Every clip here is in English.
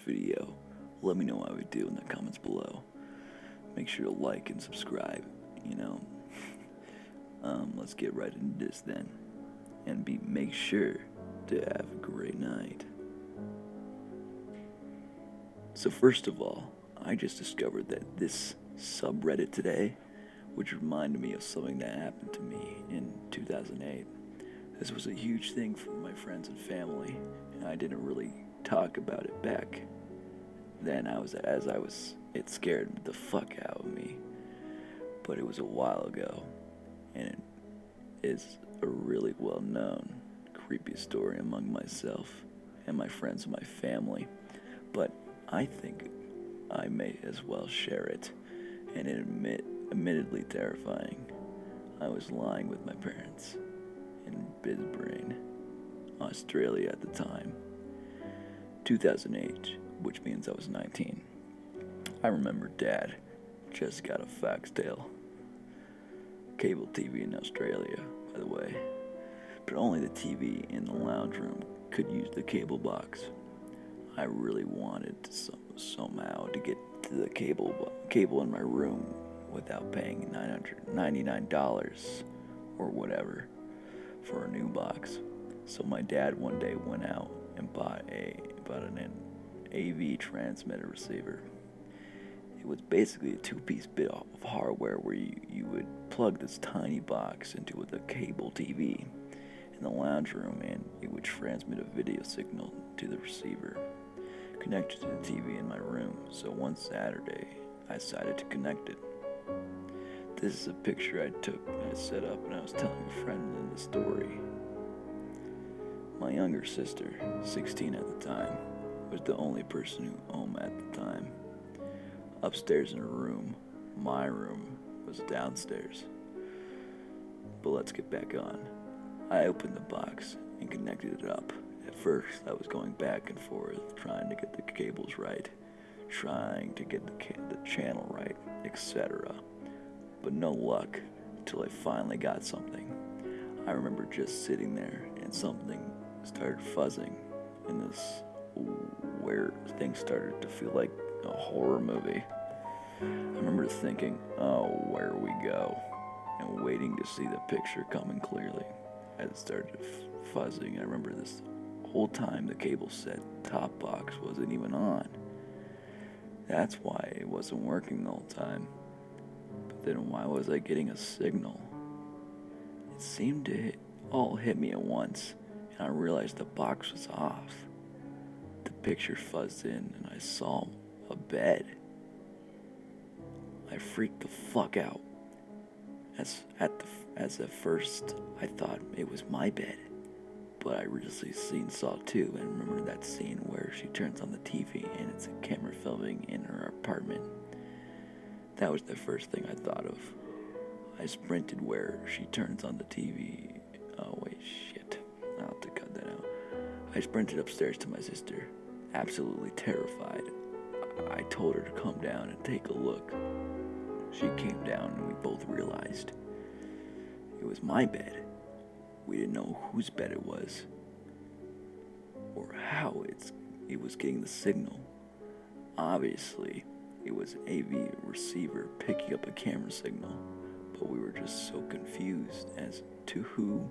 video. Let me know how we do in the comments below. Make sure to like and subscribe, you know. Let's get right into this then. And make sure to have a great night. So first of all, I just discovered that this subreddit today, which reminded me of something that happened to me in 2008. This was a huge thing for my friends and family, and I didn't really talk about it back then. It scared the fuck out of me. But it was a while ago, and it is a really well-known, creepy story among myself and my friends and my family. But I think I may as well share it, and admittedly terrifying. I was lying with my parents in Brisbane, Australia at the time, 2008, which means I was 19. I remember Dad just got a Foxtel cable TV in Australia, by the way, but only the TV in the lounge room could use the cable box. I really wanted to somehow to get to the cable in my room without paying $999 or whatever for a new box. So my dad one day went out and bought an AV transmitter receiver. It was basically a two-piece bit of hardware where you would plug this tiny box into the cable TV in the lounge room, and it would transmit a video signal to the receiver connected to the TV in my room. So one Saturday, I decided to connect it. This is a picture I took and I set up, and I was telling a friend in the story. My younger sister, 16 at the time, was the only person who home at the time. Upstairs in her room, my room was downstairs. But let's get back on. I opened the box and connected it up. At first, I was going back and forth, trying to get the cables right, trying to get the channel right, etc. But no luck until I finally got something. I remember just sitting there and something started fuzzing, and this where things started to feel like a horror movie. I remember thinking, oh, where we go, and waiting to see the picture coming clearly. As it started fuzzing, I remember this whole time the cable set top box wasn't even on. That's why it wasn't working the whole time. But then why was I getting a signal? It seemed to all hit me at once, and I realized the box was off. The picture fuzzed in, and I saw a bed. I freaked the fuck out. As at first, I thought it was my bed. But I recently seen Saw 2, and remember that scene where she turns on the TV and it's a camera filming in her apartment. That was the first thing I thought of. I sprinted where she turns on the TV. Oh wait, shit. I'll have to cut that out. I sprinted upstairs to my sister, absolutely terrified. I told her to come down and take a look. She came down and we both realized it was my bed. We didn't know whose bed it was or how it was getting the signal. Obviously, it was an AV receiver picking up a camera signal, but we were just so confused as to who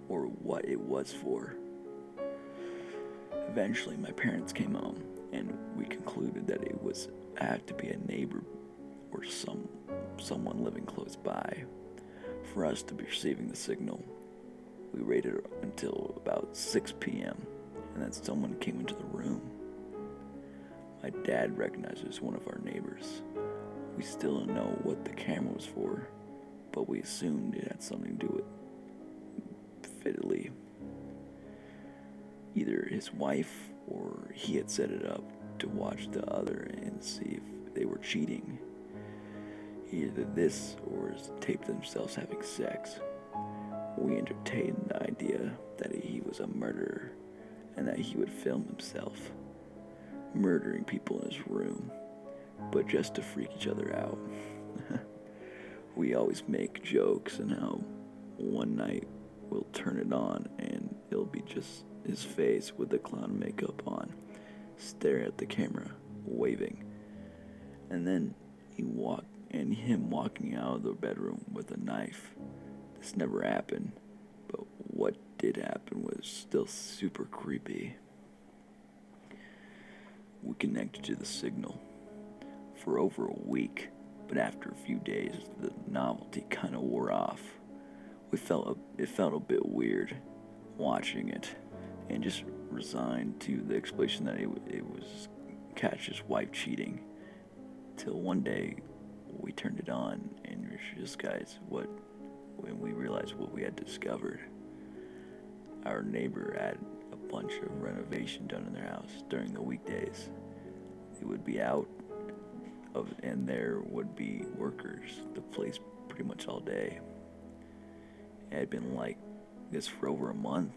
or what it was for. Eventually, my parents came home, and we concluded that it had to be a neighbor or someone living close by for us to be receiving the signal. We waited until about 6 p.m., and then someone came into the room. My dad recognized it as one of our neighbors. We still don't know what the camera was for, but we assumed it had something to do with fiddly. Either his wife or he had set it up to watch the other and see if they were cheating. Either this or tape themselves having sex. We entertained the idea that he was a murderer and that he would film himself murdering people in his room, but just to freak each other out. We always make jokes and how one night we'll turn it on and it'll be just his face with the clown makeup on, stare at the camera, waving. And then him walking out of the bedroom with a knife. This never happened, but what did happen was still super creepy. We connected to the signal for over a week, but after a few days, the novelty kind of wore off. It felt a bit weird watching it, and just resigned to the explanation that it was Katja's wife cheating. Till one day, we turned it on, and we were just when we realized what we had discovered. Our neighbor had a bunch of renovation done in their house during the weekdays. It would be and there would be workers the place pretty much all day. It had been like this for over a month.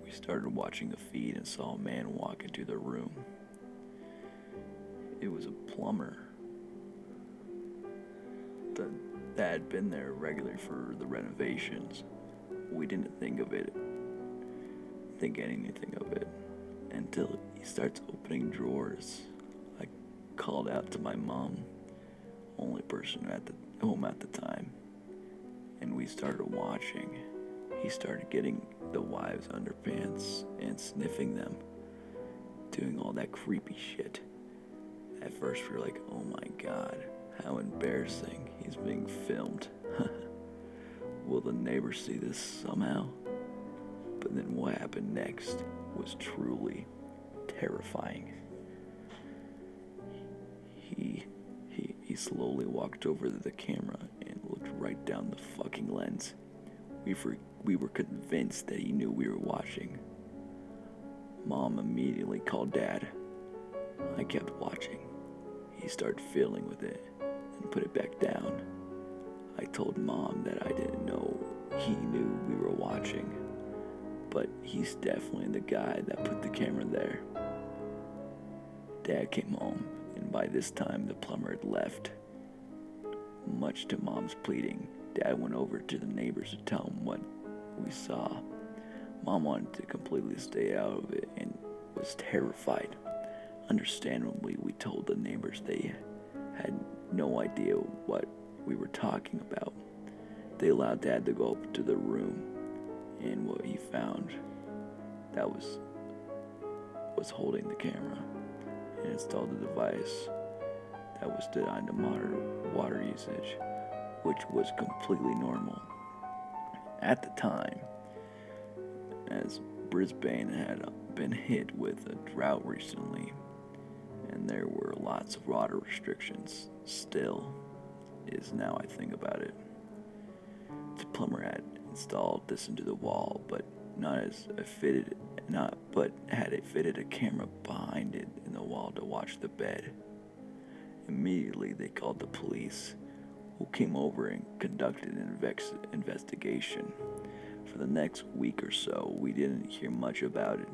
We started watching the feed and saw a man walk into the room. It was a plumber that had been there regularly for the renovations. We didn't think anything of it until he starts opening drawers. I called out to my mom, only person at the home at the time, and we started watching. He started getting the wives' underpants and sniffing them, doing all that creepy shit. At first we were like, oh my god, how embarrassing, he's being filmed. Will the neighbors see this somehow? But then what happened next was truly terrifying. He slowly walked over to the camera and looked right down the fucking lens. We were convinced that he knew we were watching. Mom immediately called Dad. I kept watching. He started fiddling with it and put it back down. I told Mom that I didn't know he knew we were watching, but he's definitely the guy that put the camera there. Dad came home, and by this time the plumber had left. Much to Mom's pleading, Dad went over to the neighbors to tell them what we saw. Mom wanted to completely stay out of it and was terrified. Understandably, we told the neighbors they had no idea what we were talking about. They allowed Dad to go up to the room, and what he found that was holding the camera and installed a device that was designed to monitor water usage, which was completely normal. At the time, as Brisbane had been hit with a drought recently, and there were lots of water restrictions, still is now I think about it. The plumber had installed this into the wall, but had it fitted a camera behind it in the wall to watch the bed. Immediately they called the police, who came over and conducted an investigation. For the next week or so, we didn't hear much about it.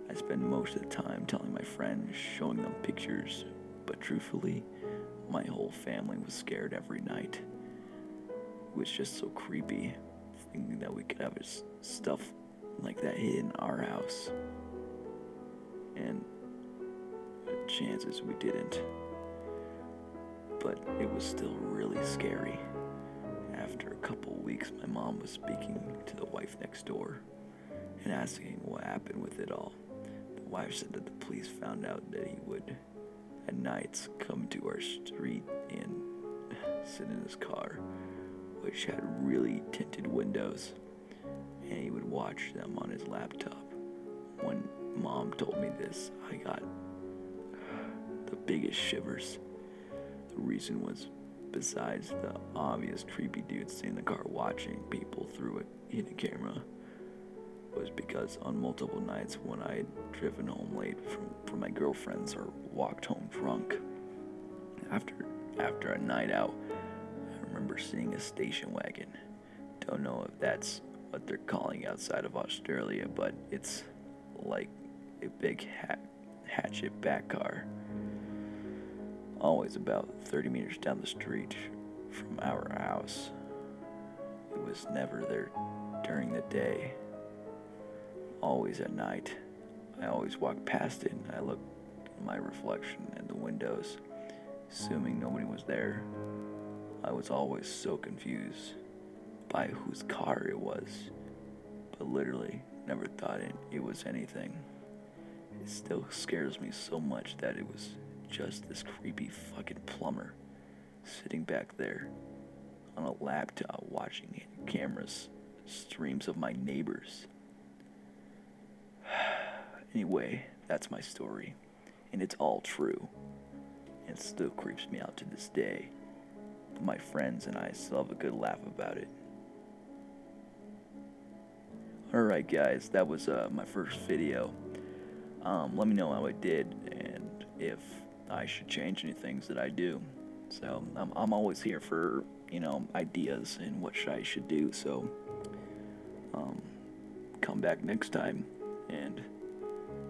I spent most of the time telling my friends, showing them pictures, but truthfully, my whole family was scared every night. It was just so creepy, thinking that we could have stuff like that hid in our house. And chances we didn't. But it was still really scary. After a couple of weeks, my mom was speaking to the wife next door and asking what happened with it all. The wife said that the police found out that he would, at nights, come to our street and sit in his car, which had really tinted windows, and he would watch them on his laptop. When Mom told me this, I got the biggest shivers. The reason was, besides the obvious creepy dude sitting in the car watching people through a hidden camera, was because on multiple nights when I had driven home late from my girlfriend's or walked home drunk, after a night out, I remember seeing a station wagon. Don't know if that's what they're calling outside of Australia, but it's like a big hatchback car. Always about 30 meters down the street from our house. It was never there during the day. Always at night. I always walked past it and I looked my reflection in the windows, assuming nobody was there. I was always so confused by whose car it was, but literally never thought it was anything. It still scares me so much that it was just this creepy fucking plumber sitting back there on a laptop watching cameras streams of my neighbors. Anyway, that's my story, and it's all true. It still creeps me out to this day, but my friends and I still have a good laugh about it. Alright guys, that was my first video. Let me know how I did and if I should change any things that I do. So I'm always here for, ideas and what I should do. So come back next time and